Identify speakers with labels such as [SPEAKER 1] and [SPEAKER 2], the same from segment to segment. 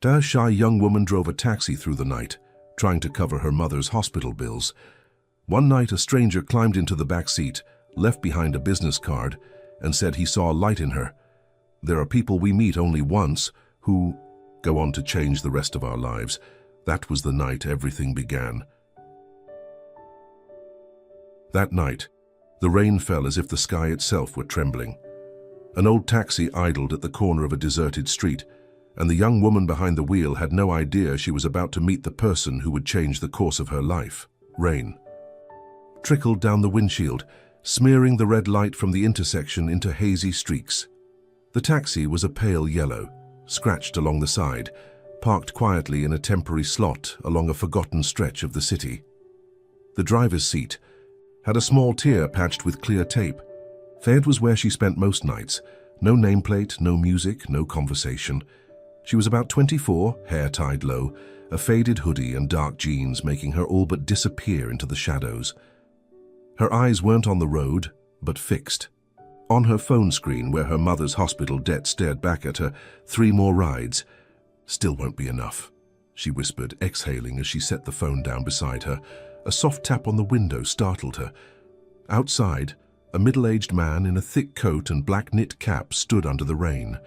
[SPEAKER 1] A shy young woman drove a taxi through the night, trying to cover her mother's hospital bills. One night, a stranger climbed into the back seat, left behind a business card, and said he saw a light in her. There are people we meet only once who go on to change the rest of our lives. That was the night everything began. That night, the rain fell as if the sky itself were trembling. An old taxi idled at the corner of a deserted street, and the young woman behind the wheel had no idea she was about to meet the person who would change the course of her life. Rain trickled down the windshield, smearing the red light from the intersection into hazy streaks. The taxi was a pale yellow, scratched along the side, parked quietly in a temporary slot along a forgotten stretch of the city. The driver's seat had a small tear patched with clear tape. It was where she spent most nights. No nameplate, no music, no conversation. She was about 24, hair tied low, a faded hoodie and dark jeans making her all but disappear into the shadows. Her eyes weren't on the road, but fixed. On her phone screen, where her mother's hospital debt stared back at her, 3 more rides. Still won't be enough, she whispered, exhaling as she set the phone down beside her. A soft tap on the window startled her. Outside, a middle-aged man in a thick coat and black knit cap stood under the rain.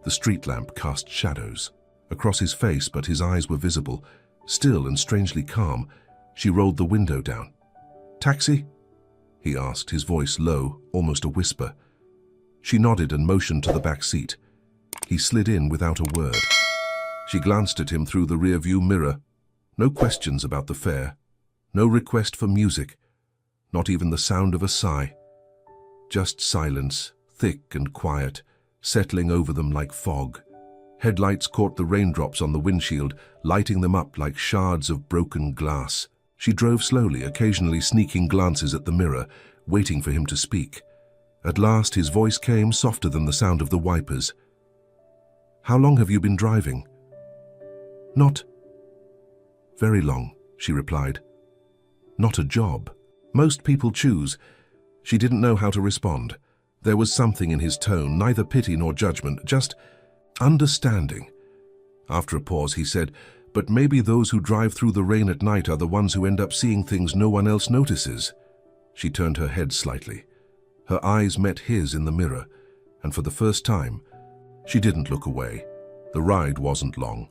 [SPEAKER 1] The street lamp cast shadows across his face, but his eyes were visible, still and strangely calm. She rolled the window down. "Taxi?" he asked, his voice low, almost a whisper. She nodded and motioned to the back seat. He slid in without a word. She glanced at him through the rear-view mirror. No questions about the fare. No request for music. Not even the sound of a sigh. Just silence, thick and quiet, settling over them like fog. Headlights caught the raindrops on the windshield, lighting them up like shards of broken glass. She drove slowly, occasionally sneaking glances at the mirror, waiting for him to speak. At last, his voice came, softer than the sound of the wipers. "How long have you been driving?" "Not very long," she replied. "Not a job. Most people choose." She didn't know how to respond. There was something in his tone, neither pity nor judgment, just understanding. After a pause, he said, "But maybe those who drive through the rain at night are the ones who end up seeing things no one else notices." She turned her head slightly. Her eyes met his in the mirror, and for the first time, she didn't look away. The ride wasn't long.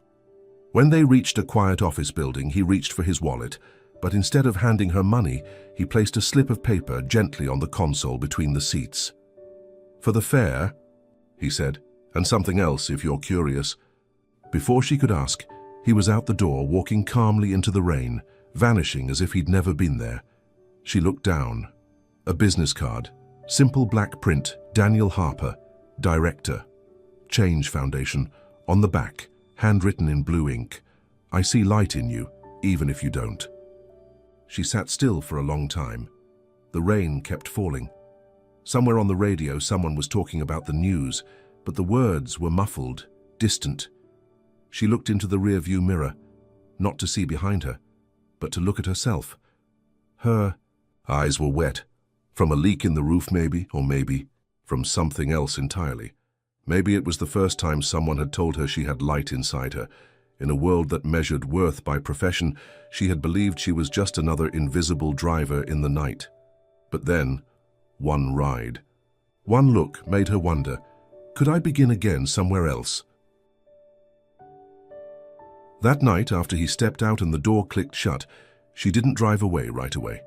[SPEAKER 1] When they reached a quiet office building, he reached for his wallet, but instead of handing her money, he placed a slip of paper gently on the console between the seats. "For the fare," he said, "and something else if you're curious." Before she could ask, he was out the door, walking calmly into the rain, vanishing as if he'd never been there. She looked down. A business card, simple black print, Daniel Harper, Director, Change Foundation. On the back, handwritten in blue ink, "I see light in you, even if you don't." She sat still for a long time. The rain kept falling. Somewhere on the radio, someone was talking about the news, but the words were muffled, distant. She looked into the rear-view mirror, not to see behind her, but to look at herself. Her eyes were wet, from a leak in the roof maybe, or maybe from something else entirely. Maybe it was the first time someone had told her she had light inside her. In a world that measured worth by profession, she had believed she was just another invisible driver in the night. But then, one ride, one look made her wonder, could I begin again somewhere else? That night, after he stepped out and the door clicked shut, she didn't drive away right away.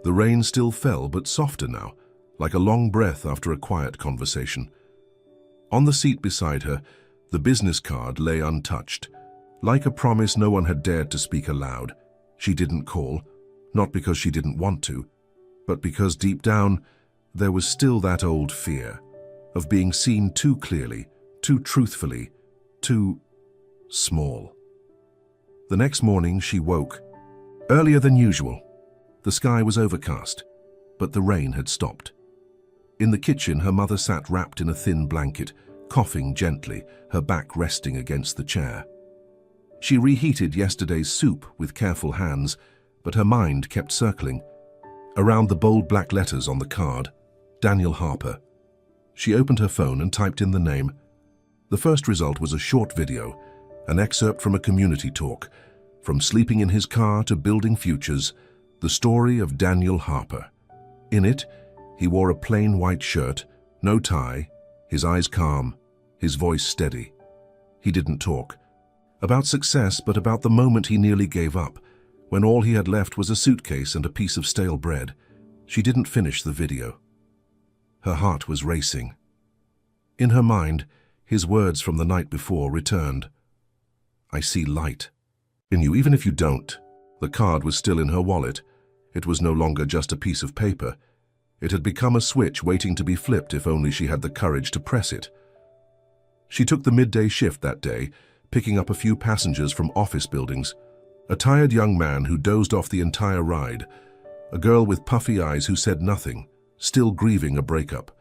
[SPEAKER 1] The rain still fell, but softer now, like a long breath after a quiet conversation. On the seat beside her, the business card lay untouched. Like a promise no one had dared to speak aloud. She didn't call, not because she didn't want to, but because deep down there was still that old fear of being seen too clearly, too truthfully, too small. The next morning she woke, earlier than usual. The sky was overcast, but the rain had stopped. In the kitchen, her mother sat wrapped in a thin blanket, coughing gently, her back resting against the chair. She reheated yesterday's soup with careful hands, but her mind kept circling. Around the bold black letters on the card, Daniel Harper. She opened her phone and typed in the name. The first result was a short video, An excerpt from a community talk, from sleeping in his car to building futures, the story of Daniel Harper. In it, he wore a plain white shirt, no tie, his eyes calm, his voice steady. He didn't talk about success, but about the moment he nearly gave up, when all he had left was a suitcase and a piece of stale bread. She didn't finish the video. Her heart was racing. In her mind, his words from the night before returned. "I see light in you, even if you don't." The card was still in her wallet. It was no longer just a piece of paper. It had become a switch waiting to be flipped if only she had the courage to press it. She took the midday shift that day, picking up a few passengers from office buildings. A tired young man who dozed off the entire ride. A girl with puffy eyes who said nothing, still grieving a breakup.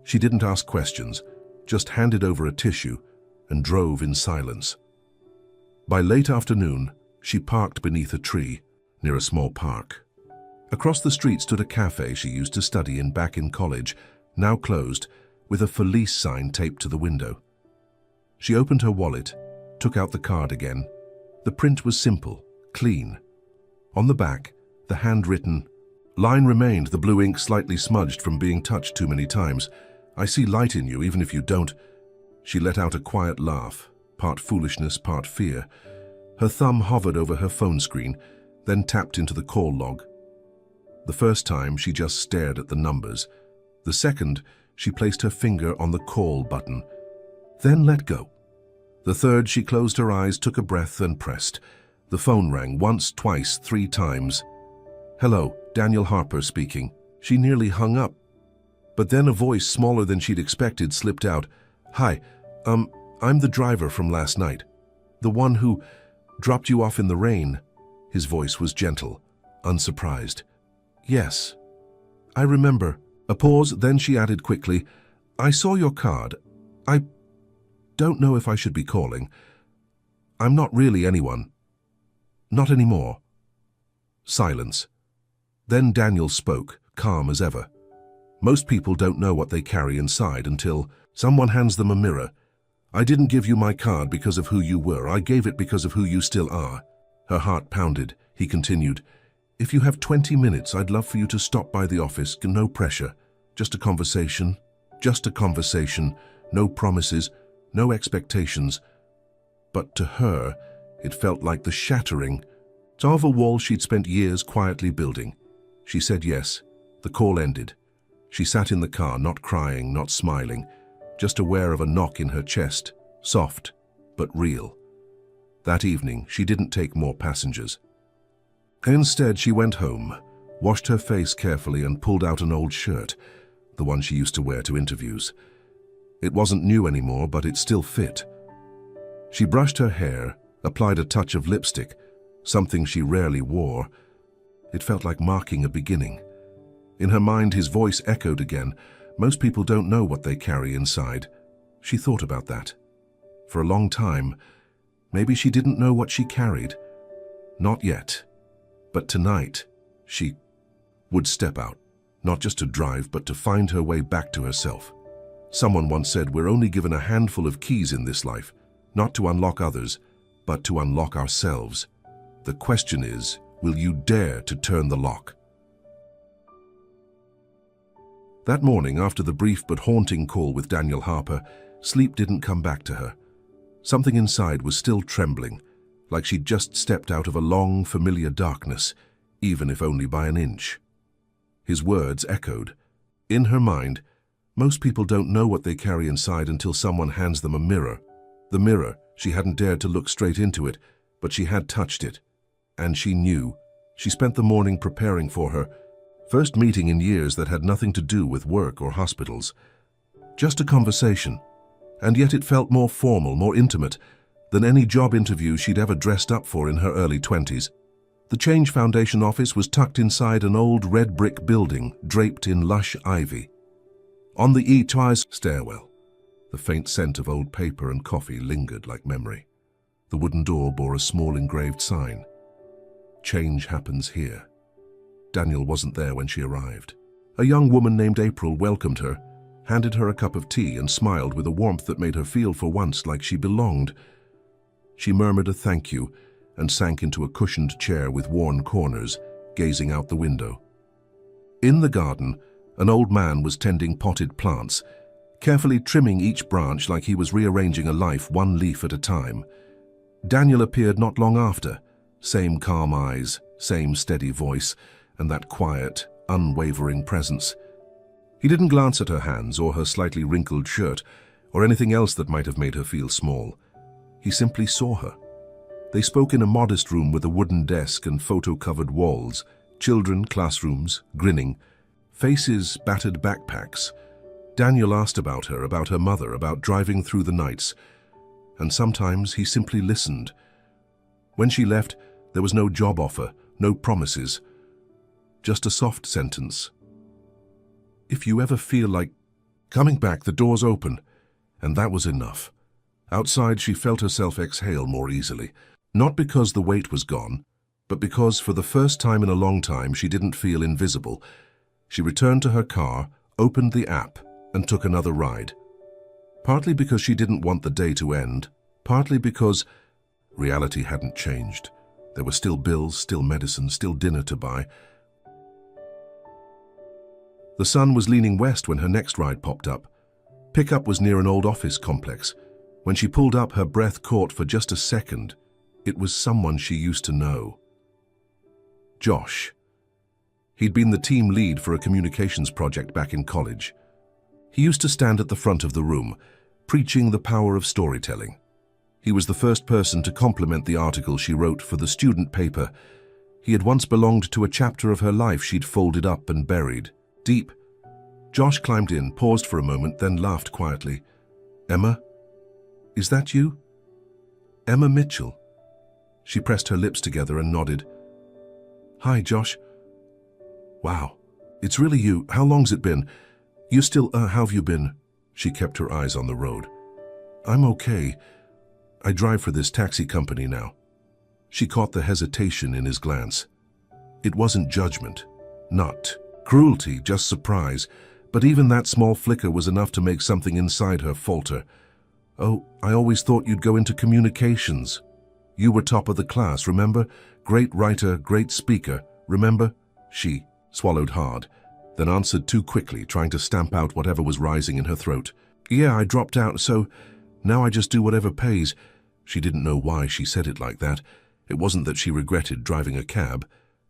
[SPEAKER 1] She didn't ask questions, just handed over a tissue and drove in silence. By late afternoon, she parked beneath a tree near a small park. Across the street stood a cafe she used to study in back in college, now closed, with a "For Lease" sign taped to the window. She opened her wallet, took out the card again. The print was simple, clean. On the back, the handwritten line remained, the blue ink slightly smudged from being touched too many times. "I see light in you, even if you don't." She let out a quiet laugh, part foolishness, part fear. Her thumb hovered over her phone screen, then tapped into the call log. The first time, she just stared at the numbers. The second, she placed her finger on the call button, then let go. The third, she closed her eyes, took a breath, and pressed. The phone rang once, twice, 3 times. "Hello, Daniel Harper speaking." She nearly hung up. But then a voice smaller than she'd expected slipped out. "Hi, I'm the driver from last night. The one who dropped you off in the rain." His voice was gentle, unsurprised. "Yes, I remember." A pause, then she added quickly, "I saw your card. I don't know if I should be calling. I'm not really anyone. Not anymore." Silence. Then Daniel spoke, calm as ever. "Most people don't know what they carry inside until someone hands them a mirror. I didn't give you my card because of who you were. I gave it because of who you still are." Her heart pounded. He continued, "If you have 20 minutes, I'd love for you to stop by the office. No pressure. Just a conversation. Just a conversation. No promises. No expectations." But to her, it felt like the shattering of a wall she'd spent years quietly building. She said yes. The call ended. She sat in the car, not crying, not smiling, just aware of a knock in her chest, soft but real. That evening, she didn't take more passengers. Instead, she went home, washed her face carefully, and pulled out an old shirt, the one she used to wear to interviews. It wasn't new anymore, but it still fit. She brushed her hair, applied a touch of lipstick, something she rarely wore. It felt like marking a beginning. In her mind, his voice echoed again. "Most people don't know what they carry inside." She thought about that. For a long time, maybe she didn't know what she carried. Not yet. But tonight, she would step out, not just to drive, but to find her way back to herself. Someone once said, "We're only given a handful of keys in this life, not to unlock others, but to unlock ourselves. The question is, will you dare to turn the lock?" That morning, after the brief but haunting call with Daniel Harper, sleep didn't come back to her. Something inside was still trembling, like she'd just stepped out of a long, familiar darkness, even if only by an inch. His words echoed. In her mind, most people don't know what they carry inside until someone hands them a mirror. The mirror, she hadn't dared to look straight into it, but she had touched it. And she knew. She spent the morning preparing for her first meeting in years that had nothing to do with work or hospitals. Just a conversation. And yet it felt more formal, more intimate than any job interview she'd ever dressed up for in her early 20s. The Change Foundation office was tucked inside an old red brick building draped in lush ivy. On the defies stairwell, the faint scent of old paper and coffee lingered like memory. The wooden door bore a small engraved sign. "Change happens here." Daniel wasn't there when she arrived. A young woman named April welcomed her, handed her a cup of tea, and smiled with a warmth that made her feel for once like she belonged. She murmured a thank you and sank into a cushioned chair with worn corners, gazing out the window. In the garden, an old man was tending potted plants, carefully trimming each branch like he was rearranging a life one leaf at a time. Daniel appeared not long after, same calm eyes, same steady voice, and that quiet, unwavering presence. He didn't glance at her hands or her slightly wrinkled shirt or anything else that might have made her feel small. He simply saw her. They spoke in a modest room with a wooden desk and photo-covered walls, children, classrooms, grinning, faces, battered backpacks. Daniel asked about her mother, about driving through the nights, and sometimes he simply listened. When she left, there was no job offer, no promises, just a soft sentence. If you ever feel like coming back, the door's open. And that was enough. Outside, she felt herself exhale more easily, not because the weight was gone, but because for the first time in a long time she didn't feel invisible. She returned to her car, opened the app, and took another ride. Partly because she didn't want the day to end, partly because reality hadn't changed. There were still bills, still medicine, still dinner to buy. The sun was leaning west when her next ride popped up. Pickup was near an old office complex. When she pulled up, her breath caught for just a second. It was someone she used to know. Josh. He'd been the team lead for a communications project back in college. He used to stand at the front of the room, preaching the power of storytelling. He was the first person to compliment the article she wrote for the student paper. He had once belonged to a chapter of her life she'd folded up and buried, deep. Josh climbed in, paused for a moment, then laughed quietly. "Emma? Is that you?" "Emma Mitchell." She pressed her lips together and nodded. "Hi, Josh." "Wow, it's really you. How long's it been? You still, how have you been?" She kept her eyes on the road. "I'm okay. I drive for this taxi company now." She caught the hesitation in his glance. It wasn't judgment, not cruelty, just surprise. But even that small flicker was enough to make something inside her falter. "Oh, I always thought you'd go into communications. You were top of the class, remember? Great writer, great speaker, remember?" She swallowed hard, then answered too quickly, trying to stamp out whatever was rising in her throat. "Yeah, I dropped out, so now I just do whatever pays." She didn't know why she said it like that. It wasn't that she regretted driving a cab,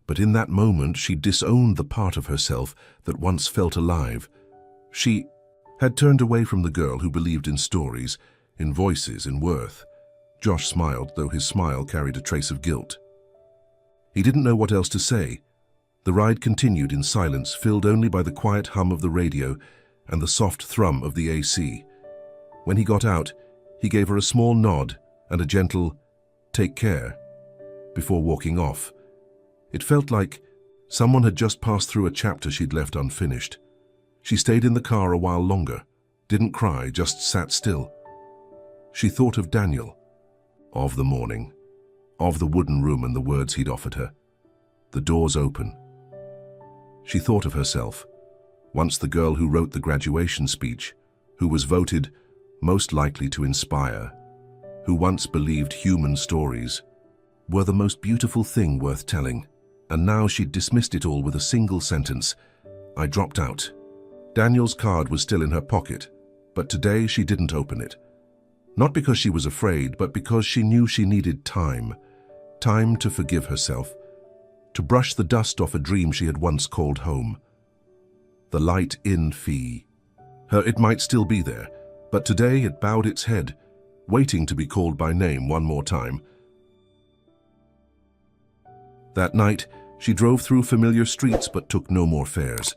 [SPEAKER 1] but in that moment she disowned the part of herself that once felt alive. She had turned away from the girl who believed in stories, in voices, in worth. Josh smiled, though his smile carried a trace of guilt. He didn't know what else to say. The ride continued in silence, filled only by the quiet hum of the radio and the soft thrum of the AC. When he got out, he gave her a small nod and a gentle, "Take care," before walking off. It felt like someone had just passed through a chapter she'd left unfinished. She stayed in the car a while longer, didn't cry, just sat still. She thought of Daniel, of the morning, of the wooden room and the words he'd offered her. The doors open. She thought of herself, once the girl who wrote the graduation speech, who was voted most likely to inspire, who once believed human stories were the most beautiful thing worth telling. And now she'd dismissed it all with a single sentence: "I dropped out." Daniel's card was still in her pocket, but today she didn't open it. Not because she was afraid, but because she knew she needed time. Time to forgive herself, to brush the dust off a dream she had once called home. The light in fee. It might still be there, but today it bowed its head, waiting to be called by name one more time. That night, she drove through familiar streets but took no more fares.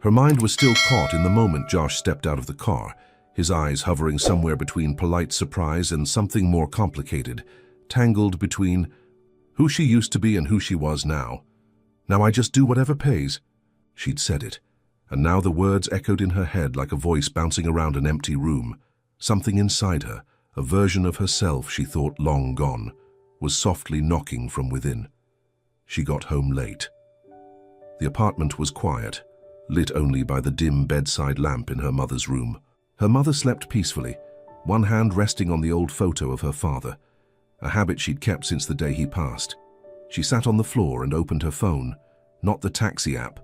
[SPEAKER 1] Her mind was still caught in the moment Josh stepped out of the car, his eyes hovering somewhere between polite surprise and something more complicated, tangled between who she used to be and who she was now. "Now I just do whatever pays." She'd said it, and now the words echoed in her head like a voice bouncing around an empty room. Something inside her, a version of herself she thought long gone, was softly knocking from within. She got home late. The apartment was quiet, lit only by the dim bedside lamp in her mother's room. Her mother slept peacefully, one hand resting on the old photo of her father. a habit she'd kept since the day he passed. She sat on the floor and opened her phone, not the taxi app,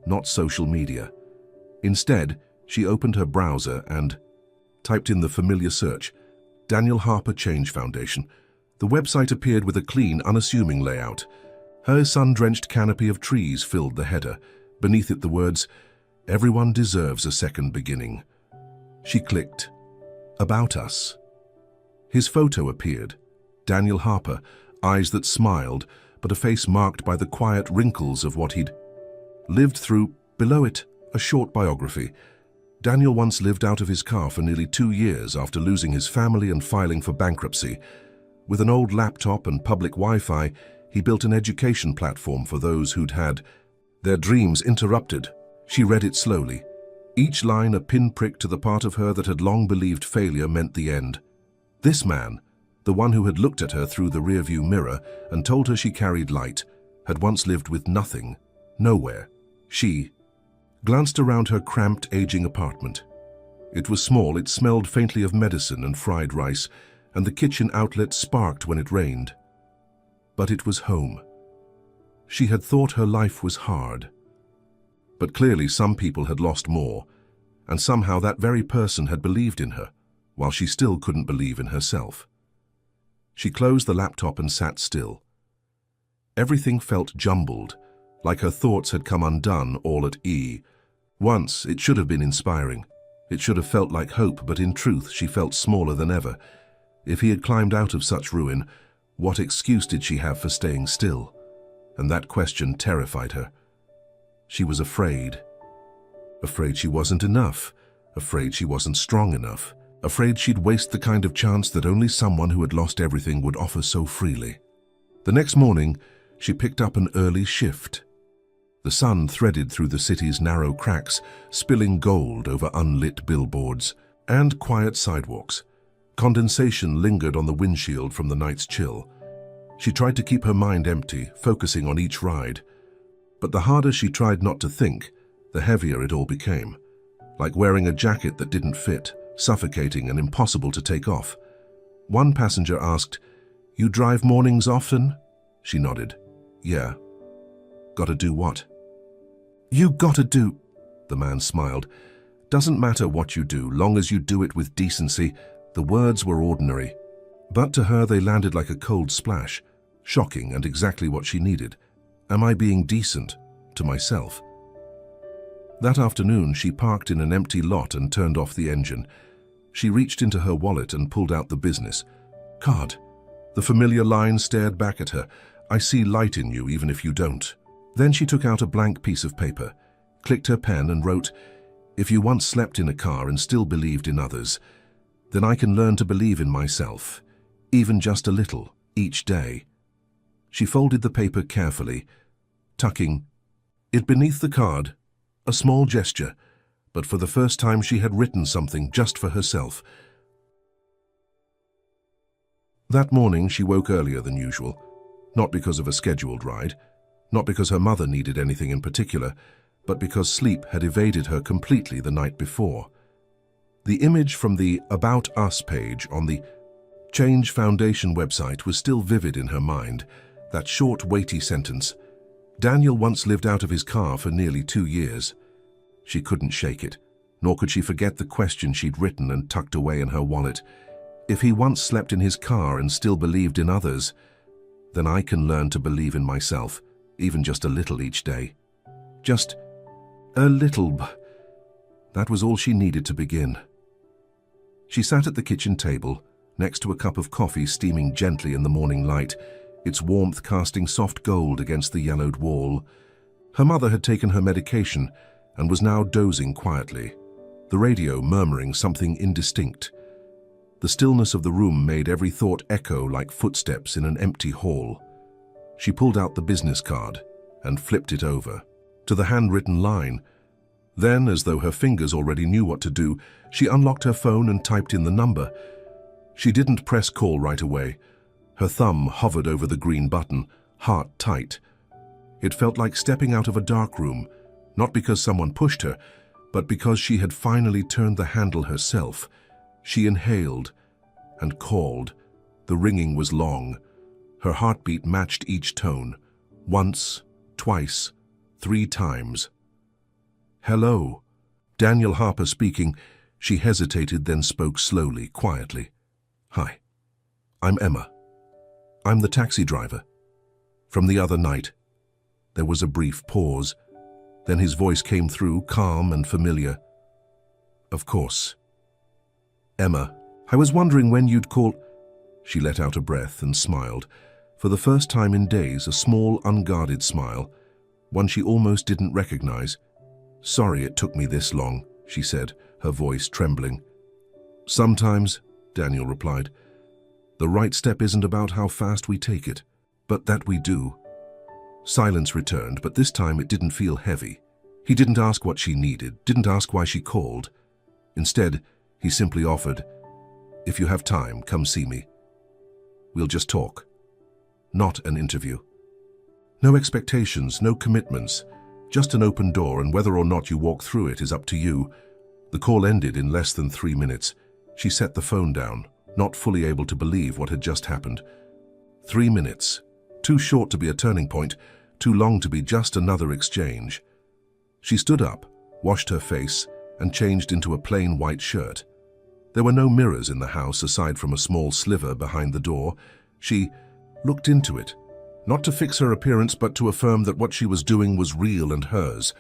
[SPEAKER 1] not social media. Instead, she opened her browser and typed in the familiar search, Daniel Harper Change Foundation. The website appeared with a clean, unassuming layout. Her sun-drenched canopy of trees filled the header. Beneath it the words, "Everyone deserves a second beginning." She clicked, "About Us." His photo appeared. Daniel Harper, eyes that smiled, but a face marked by the quiet wrinkles of what he'd lived through. Below it, a short biography. Daniel once lived out of his car for nearly 2 years after losing his family and filing for bankruptcy. With an old laptop and public Wi-Fi, he built an education platform for those who'd had their dreams interrupted. She read it slowly, each line a pinprick to the part of her that had long believed failure meant the end. This man, the one who had looked at her through the rearview mirror and told her she carried light, had once lived with nothing, nowhere. She glanced around her cramped, aging apartment. It was small, it smelled faintly of medicine and fried rice, and the kitchen outlet sparked when it rained. But it was home. She had thought her life was hard. But clearly some people had lost more, and somehow that very person had believed in her, while she still couldn't believe in herself. She closed the laptop and sat still. Everything felt jumbled, like her thoughts had come undone all at E. Once, it should have been inspiring. It should have felt like hope, but in truth she felt smaller than ever. If he had climbed out of such ruin, what excuse did she have for staying still? And that question terrified her. She was afraid. Afraid she wasn't enough. Afraid she wasn't strong enough. Afraid she'd waste the kind of chance that only someone who had lost everything would offer so freely. The next morning, she picked up an early shift. The sun threaded through the city's narrow cracks, spilling gold over unlit billboards and quiet sidewalks. Condensation lingered on the windshield from the night's chill. She tried to keep her mind empty, focusing on each ride. But the harder she tried not to think, the heavier it all became. Like wearing a jacket that didn't fit, suffocating and impossible to take off. One passenger asked, "You drive mornings often?" She nodded. "Yeah." "Gotta do what?" "You gotta do," the man smiled. "Doesn't matter what you do, long as you do it with decency." The words were ordinary, but to her they landed like a cold splash, shocking and exactly what she needed. Am I being decent to myself? That afternoon, she parked in an empty lot and turned off the engine. She reached into her wallet and pulled out the business card. The familiar line stared back at her. "I see light in you even if you don't." Then she took out a blank piece of paper, clicked her pen and wrote, "If you once slept in a car and still believed in others, then I can learn to believe in myself, even just a little, each day." She folded the paper carefully, tucking it beneath the card, a small gesture, but for the first time she had written something just for herself. That morning she woke earlier than usual, not because of a scheduled ride, not because her mother needed anything in particular, but because sleep had evaded her completely the night before. The image from the About Us page on the Change Foundation website was still vivid in her mind, that short, weighty sentence, "Daniel once lived out of his car for nearly 2 years." She couldn't shake it, nor could she forget the question she'd written and tucked away in her wallet. If he once slept in his car and still believed in others, then I can learn to believe in myself, even just a little each day. Just a little. That was all she needed to begin. She sat at the kitchen table, next to a cup of coffee steaming gently in the morning light, its warmth casting soft gold against the yellowed wall. Her mother had taken her medication and was now dozing quietly, the radio murmuring something indistinct. The stillness of the room made every thought echo like footsteps in an empty hall. She pulled out the business card and flipped it over to the handwritten line. Then, as though her fingers already knew what to do, she unlocked her phone and typed in the number. She didn't press call right away. Her thumb hovered over the green button, heart tight. It felt like stepping out of a dark room, not because someone pushed her, but because she had finally turned the handle herself. She inhaled and called. The The ringing was long. Her heartbeat matched each tone. Once, twice, 3 times. "Hello." Daniel Harper speaking. She hesitated, then spoke slowly, quietly. "Hi. I'm Emma. I'm the taxi driver. From the other night." There was a brief pause. Then his voice came through, calm and familiar. "Of course. Emma, I was wondering when you'd call—" She let out a breath and smiled. For the first time in days, a small, unguarded smile, one she almost didn't recognize. "Sorry it took me this long," she said, her voice trembling. "Sometimes," Daniel replied, "the right step isn't about how fast we take it, but that we do." Silence returned, but this time it didn't feel heavy. He didn't ask what she needed, didn't ask why she called. Instead, he simply offered, "If you have time, come see me. We'll just talk. Not an interview. No expectations, no commitments, just an open door, and whether or not you walk through it is up to you." The call ended in less than 3 minutes. She set the phone down, not fully able to believe what had just happened. 3 minutes. Too short to be a turning point, too long to be just another exchange. She stood up, washed her face, and changed into a plain white shirt. There were no mirrors in the house aside from a small sliver behind the door. She looked into it, not to fix her appearance but to affirm that what she was doing was real and hers.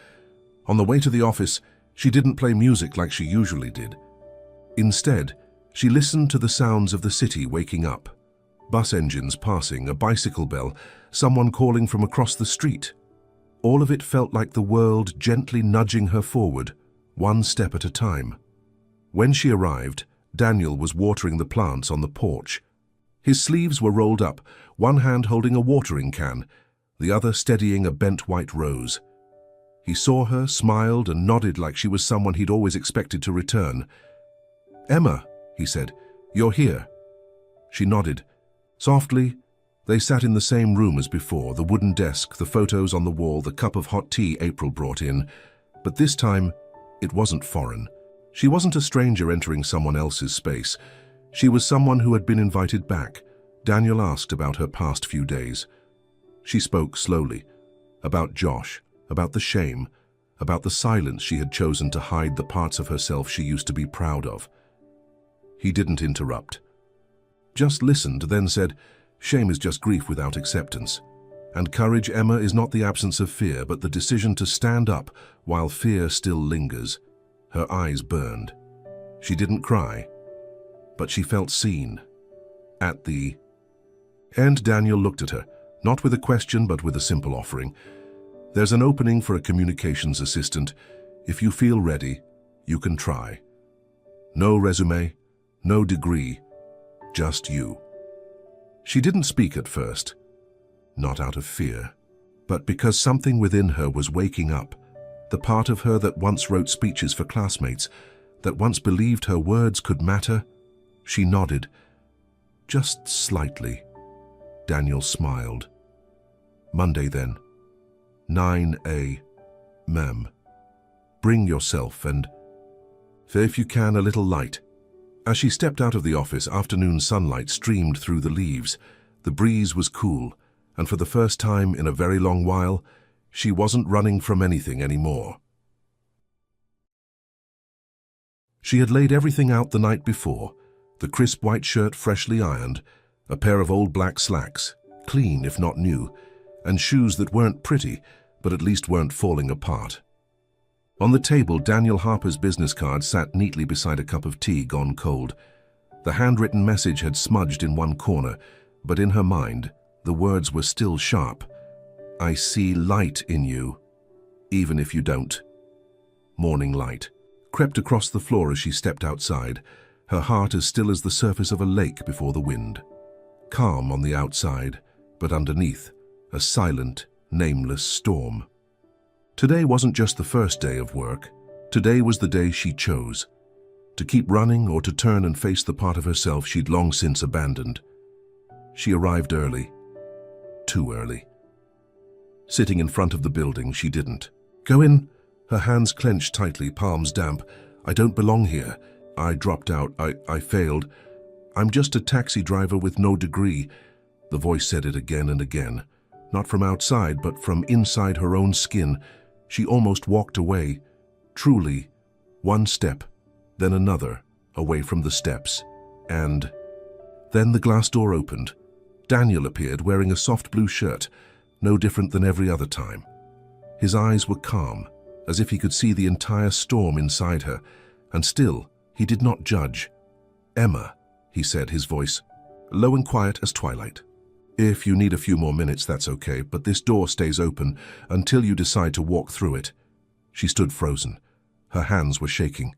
[SPEAKER 1] On the way to the office, she didn't play music like she usually did. Instead, she listened to the sounds of the city waking up. Bus engines passing, a bicycle bell, someone calling from across the street. All of it felt like the world gently nudging her forward, one step at a time. When she arrived, Daniel was watering the plants on the porch. His sleeves were rolled up, one hand holding a watering can, the other steadying a bent white rose. He saw her, smiled, and nodded like she was someone he'd always expected to return. "Emma," he said, "you're here." She nodded. Softly, they sat in the same room as before, the wooden desk, the photos on the wall, the cup of hot tea April brought in. But this time, it wasn't foreign. She wasn't a stranger entering someone else's space. She was someone who had been invited back. Daniel asked about her past few days. She spoke slowly, about Josh, about the shame, about the silence she had chosen to hide the parts of herself she used to be proud of. He didn't interrupt. Just listened, then said, "Shame is just grief without acceptance. And courage, Emma, is not the absence of fear, but the decision to stand up while fear still lingers." Her eyes burned. She didn't cry, but she felt seen. At the end, Daniel looked at her, not with a question, but with a simple offering. "There's an opening for a communications assistant. If you feel ready, you can try. No resume, no degree, just you." She didn't speak at first, not out of fear, but because something within her was waking up, the part of her that once wrote speeches for classmates, that once believed her words could matter. She nodded, just slightly. Daniel smiled. "Monday then. 9 a.m. Bring yourself and, if you can, a little light." As she stepped out of the office, afternoon sunlight streamed through the leaves. The breeze was cool, and for the first time in a very long while, she wasn't running from anything anymore. She had laid everything out the night before, the crisp white shirt freshly ironed, a pair of old black slacks, clean if not new, and shoes that weren't pretty, but at least weren't falling apart. On the table, Daniel Harper's business card sat neatly beside a cup of tea gone cold. The handwritten message had smudged in one corner, but in her mind, the words were still sharp. "I see light in you, even if you don't." Morning light crept across the floor as she stepped outside, her heart as still as the surface of a lake before the wind. Calm on the outside, but underneath, a silent, nameless storm. Today wasn't just the first day of work. Today was the day she chose. To keep running or to turn and face the part of herself she'd long since abandoned. She arrived early. Too early. Sitting in front of the building, she didn't. "Go in." Her hands clenched tightly, palms damp. "I don't belong here. I dropped out. I failed." I'm just a taxi driver with no degree. The voice said it again and again, not from outside, but from inside her own skin. She almost walked away, truly, one step, then another, away from the steps. And then the glass door opened. Daniel appeared wearing a soft blue shirt, no different than every other time. His eyes were calm, as if he could see the entire storm inside her, and still he did not judge. "Emma," he said, his voice low and quiet as twilight. "If you need a few more minutes, that's okay, but this door stays open until you decide to walk through it." She stood frozen. Her hands were shaking.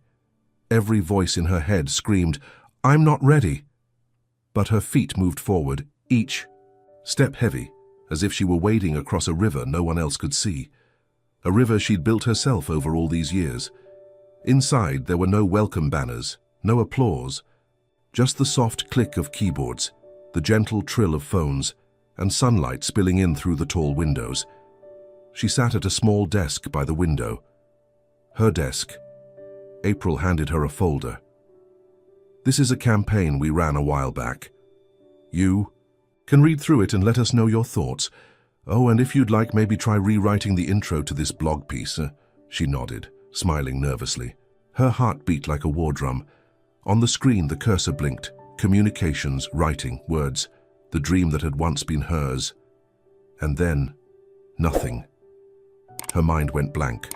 [SPEAKER 1] Every voice in her head screamed, "I'm not ready." But her feet moved forward, each step heavy, as if she were wading across a river no one else could see. A river she'd built herself over all these years. Inside, there were no welcome banners, no applause, just the soft click of keyboards, the gentle trill of phones, and sunlight spilling in through the tall windows. She sat at a small desk by the window. Her desk. April handed her a folder. "This is a campaign we ran a while back. You can read through it and let us know your thoughts. Oh, and if you'd like, maybe try rewriting the intro to this blog piece." She nodded, smiling nervously. Her heart beat like a war drum. On the screen, the cursor blinked. Communications, writing, words, the dream that had once been hers. And then, nothing. Her mind went blank.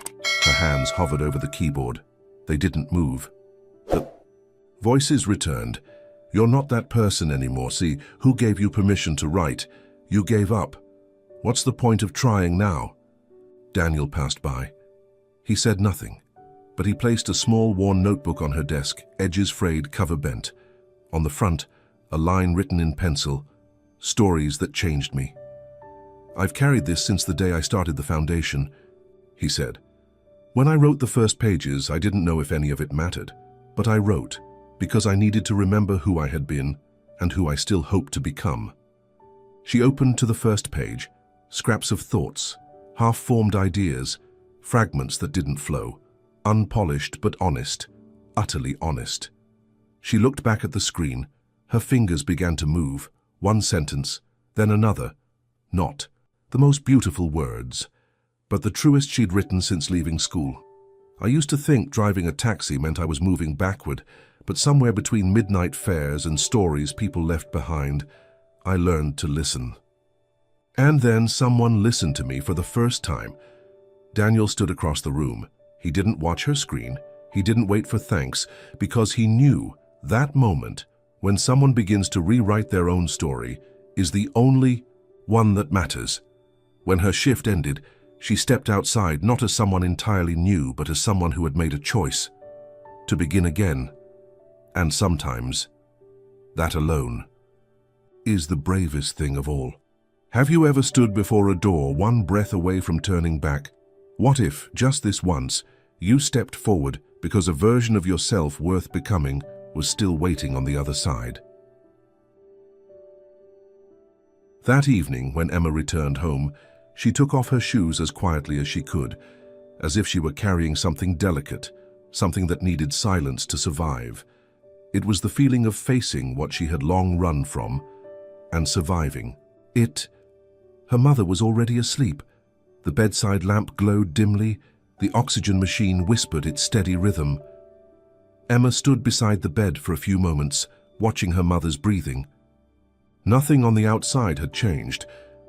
[SPEAKER 1] Her hands hovered over the keyboard. They didn't move. The voices returned. "You're not that person anymore. See, who gave you permission to write? You gave up. What's the point of trying now?" Daniel passed by. He said nothing, but he placed a small, worn notebook on her desk, edges frayed, cover bent. On the front, a line written in pencil, "Stories that changed me." "I've carried this since the day I started the foundation," he said. "When I wrote the first pages, I didn't know if any of it mattered, but I wrote because I needed to remember who I had been and who I still hoped to become." She opened to the first page, scraps of thoughts, half-formed ideas, fragments that didn't flow, unpolished but honest, utterly honest. She looked back at the screen. Her fingers began to move, one sentence, then another. Not the most beautiful words, but the truest she'd written since leaving school. "I used to think driving a taxi meant I was moving backward, but somewhere between midnight fares and stories people left behind, I learned to listen." And then someone listened to me for the first time. Daniel stood across the room. He didn't watch her screen. He didn't wait for thanks, because he knew that moment, when someone begins to rewrite their own story, is the only one that matters. When her shift ended, she stepped outside not as someone entirely new, but as someone who had made a choice to begin again. And sometimes, that alone is the bravest thing of all. Have you ever stood before a door, one breath away from turning back? What if, just this once, you stepped forward because a version of yourself worth becoming was still waiting on the other side? That evening, when Emma returned home, she took off her shoes as quietly as she could, as if she were carrying something delicate, something that needed silence to survive. It was the feeling of facing what she had long run from and surviving it. Her mother was already asleep. The bedside lamp glowed dimly. The oxygen machine whispered its steady rhythm. Emma stood beside the bed for a few moments, watching her mother's breathing. Nothing on the outside had changed,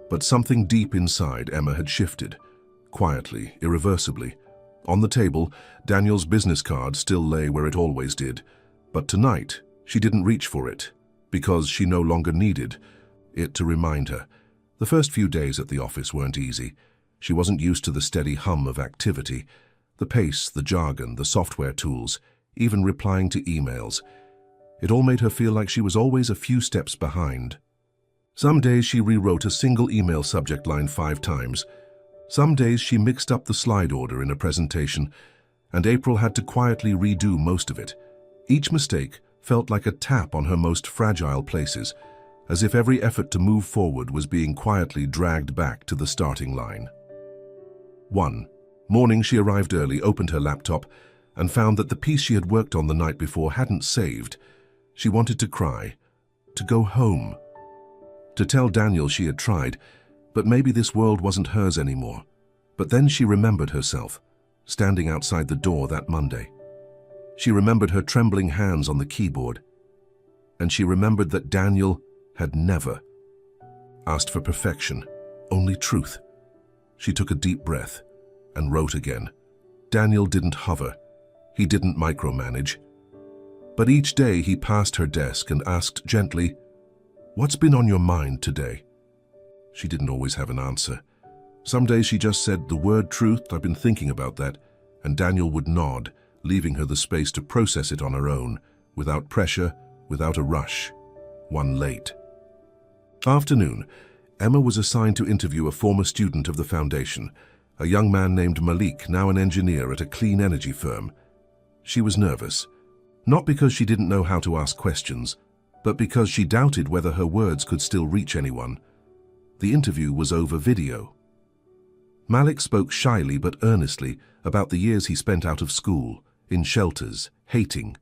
[SPEAKER 1] but something deep inside Emma had shifted, quietly, irreversibly. On the table, Daniel's business card still lay where it always did, but tonight she didn't reach for it, because she no longer needed it to remind her. The first few days at the office weren't easy. She wasn't used to the steady hum of activity, the pace, the jargon, the software tools, even replying to emails. It all made her feel like she was always a few steps behind. Some days she rewrote a single email subject line 5 times. Some days she mixed up the slide order in a presentation, and April had to quietly redo most of it. Each mistake felt like a tap on her most fragile places, as if every effort to move forward was being quietly dragged back to the starting line. One morning she arrived early, opened her laptop, and found that the piece she had worked on the night before hadn't saved. She wanted to cry, to go home. To tell Daniel she had tried, but maybe this world wasn't hers anymore. But then she remembered herself, standing outside the door that Monday. She remembered her trembling hands on the keyboard. And she remembered that Daniel had never asked for perfection, only truth. She took a deep breath and wrote again. Daniel didn't hover. He didn't micromanage. But each day he passed her desk and asked gently, "What's been on your mind today?" She didn't always have an answer. Some days she just said the word truth, "I've been thinking about that," and Daniel would nod, leaving her the space to process it on her own, without pressure, without a rush. One late afternoon, Emma was assigned to interview a former student of the foundation, a young man named Malik, now an engineer at a clean energy firm. She was nervous, not because she didn't know how to ask questions, but because she doubted whether her words could still reach anyone. The interview was over video. Malik spoke shyly but earnestly about the years he spent out of school, in shelters, hating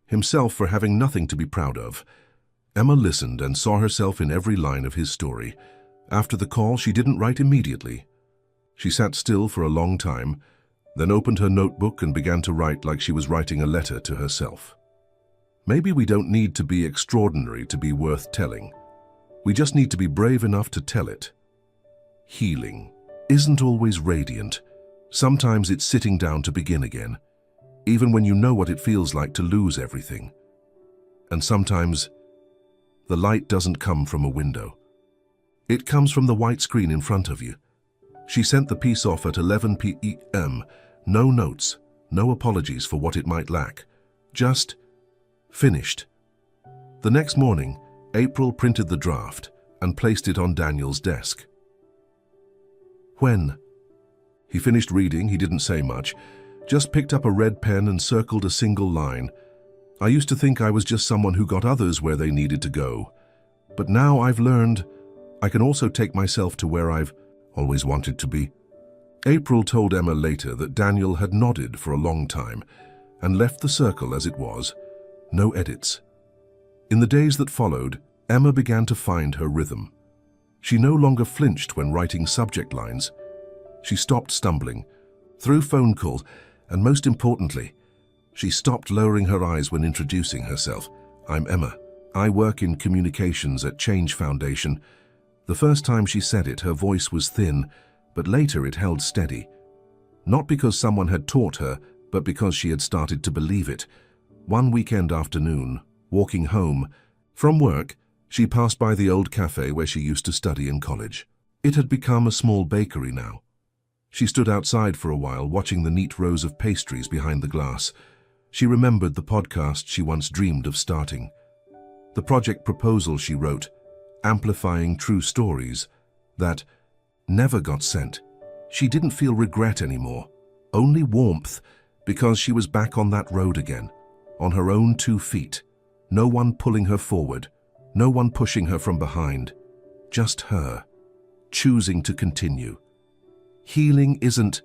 [SPEAKER 1] himself for having nothing to be proud of. Emma listened and saw herself in every line of his story. After the call, she didn't write immediately. She sat still for a long time, then opened her notebook and began to write like she was writing a letter to herself. Maybe we don't need to be extraordinary to be worth telling. We just need to be brave enough to tell it. Healing isn't always radiant. Sometimes it's sitting down to begin again, even when you know what it feels like to lose everything. And sometimes the light doesn't come from a window. It comes from the white screen in front of you. She sent the piece off at 11 p.m. No notes, no apologies for what it might lack. Just finished. The next morning, April printed the draft and placed it on Daniel's desk. When he finished reading, he didn't say much, just picked up a red pen and circled a single line. "I used to think I was just someone who got others where they needed to go. But now I've learned I can also take myself to where I've always wanted to be." April told Emma later that Daniel had nodded for a long time and left the circle as it was, no edits. In the days that followed, Emma began to find her rhythm. She no longer flinched when writing subject lines. She stopped stumbling, through phone calls, and most importantly, she stopped lowering her eyes when introducing herself. "I'm Emma. I work in communications at Change Foundation." The first time she said it, her voice was thin, but later it held steady. Not because someone had taught her, but because she had started to believe it. One weekend afternoon, walking home from work, she passed by the old cafe where she used to study in college. It had become a small bakery now. She stood outside for a while, watching the neat rows of pastries behind the glass. She remembered the podcast she once dreamed of starting. The project proposal she wrote, amplifying true stories, that never got sent. She didn't feel regret anymore, only warmth, because she was back on that road again, on her own 2 feet. No one pulling her forward, no one pushing her from behind. Just her, choosing to continue. Healing isn't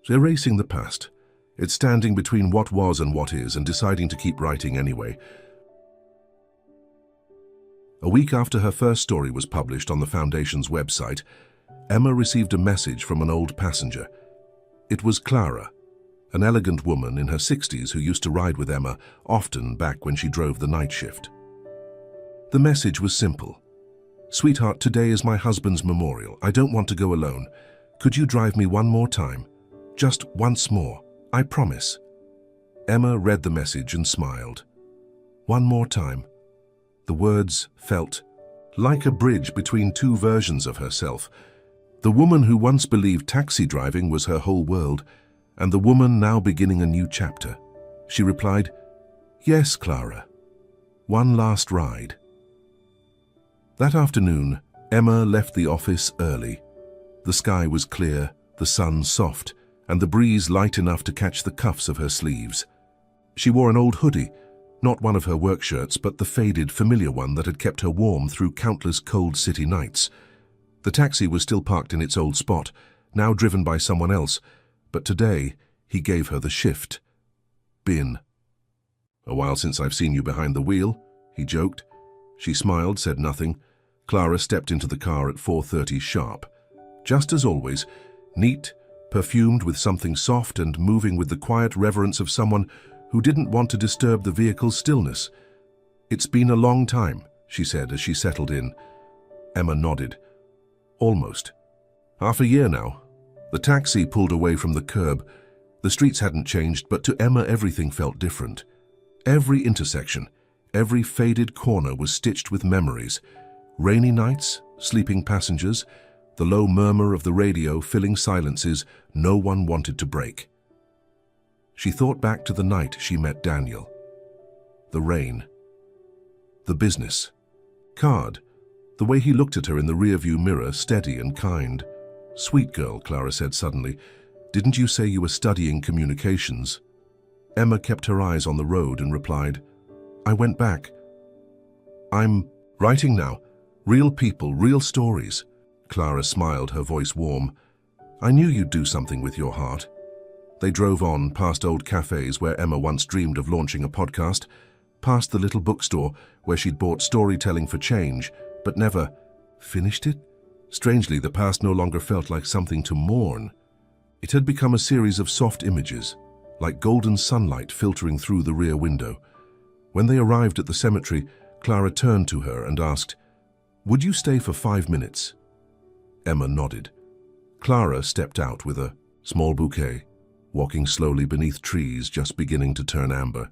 [SPEAKER 1] erasing the past. It's standing between what was and what is and deciding to keep writing anyway. A week after her first story was published on the Foundation's website, Emma received a message from an old passenger. It was Clara, an elegant woman in her 60s who used to ride with Emma, often back when she drove the night shift. The message was simple. "Sweetheart, today is my husband's memorial. I don't want to go alone. Could you drive me one more time? Just once more. I promise." Emma read the message and smiled. One more time. The words felt like a bridge between two versions of herself. The woman who once believed taxi driving was her whole world, and the woman now beginning a new chapter. She replied, "Yes, Clara. One last ride." That afternoon, Emma left the office early. The sky was clear, the sun soft, and the breeze light enough to catch the cuffs of her sleeves. She wore an old hoodie, not one of her work shirts, but the faded, familiar one that had kept her warm through countless cold city nights. The taxi was still parked in its old spot, now driven by someone else, but today he gave her the shift. "Been a while since I've seen you behind the wheel," he joked. She smiled, said nothing. Clara stepped into the car at 4:30 sharp. Just as always, neat, perfumed with something soft and moving with the quiet reverence of someone who didn't want to disturb the vehicle's stillness. "It's been a long time," she said as she settled in. Emma nodded. "Almost. Half a year now." The taxi pulled away from the curb. The streets hadn't changed, but to Emma everything felt different. Every intersection, every faded corner was stitched with memories. Rainy nights, sleeping passengers, the low murmur of the radio filling silences no one wanted to break. She thought back to the night she met Daniel. The rain. The business. Card. The way he looked at her in the rearview mirror, steady and kind. "Sweet girl," Clara said suddenly. "Didn't you say you were studying communications?" Emma kept her eyes on the road and replied, "I went back. I'm writing now. Real people, real stories." Clara smiled, her voice warm. "I knew you'd do something with your heart." They drove on, past old cafes where Emma once dreamed of launching a podcast, past the little bookstore where she'd bought Storytelling for Change, but never finished it. Strangely, the past no longer felt like something to mourn. It had become a series of soft images, like golden sunlight filtering through the rear window. When they arrived at the cemetery, Clara turned to her and asked, "Would you stay for 5 minutes?" Emma nodded. Clara stepped out with a small bouquet, walking slowly beneath trees just beginning to turn amber.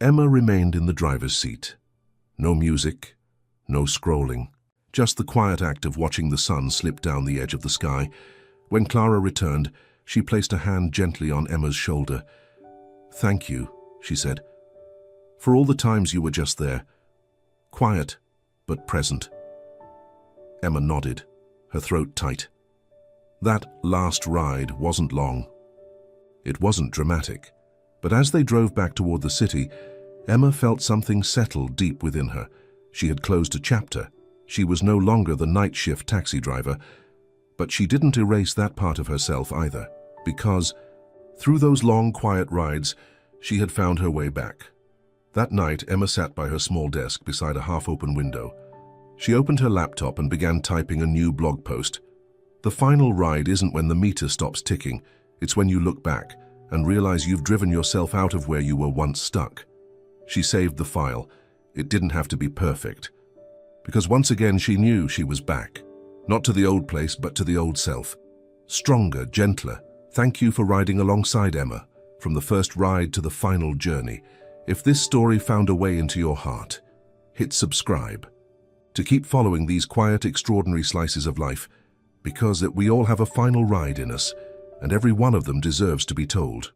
[SPEAKER 1] Emma remained in the driver's seat. No music, no scrolling, just the quiet act of watching the sun slip down the edge of the sky. When Clara returned, she placed a hand gently on Emma's shoulder. "Thank you," she said, "for all the times you were just there, quiet but present." Emma nodded, her throat tight. That last ride wasn't long. It wasn't dramatic, but as they drove back toward the city, Emma felt something settle deep within her. She had closed a chapter. She was no longer the night shift taxi driver, but she didn't erase that part of herself either, because through those long, quiet rides, she had found her way back. That night, Emma sat by her small desk beside a half-open window. She opened her laptop and began typing a new blog post. The final ride isn't when the meter stops ticking, it's when you look back and realize you've driven yourself out of where you were once stuck. She saved the file. It didn't have to be perfect. Because once again she knew she was back. Not to the old place, but to the old self. Stronger, gentler. Thank you for riding alongside Emma, from the first ride to the final journey. If this story found a way into your heart, hit subscribe. To keep following these quiet, extraordinary slices of life, because we all have a final ride in us, and every one of them deserves to be told.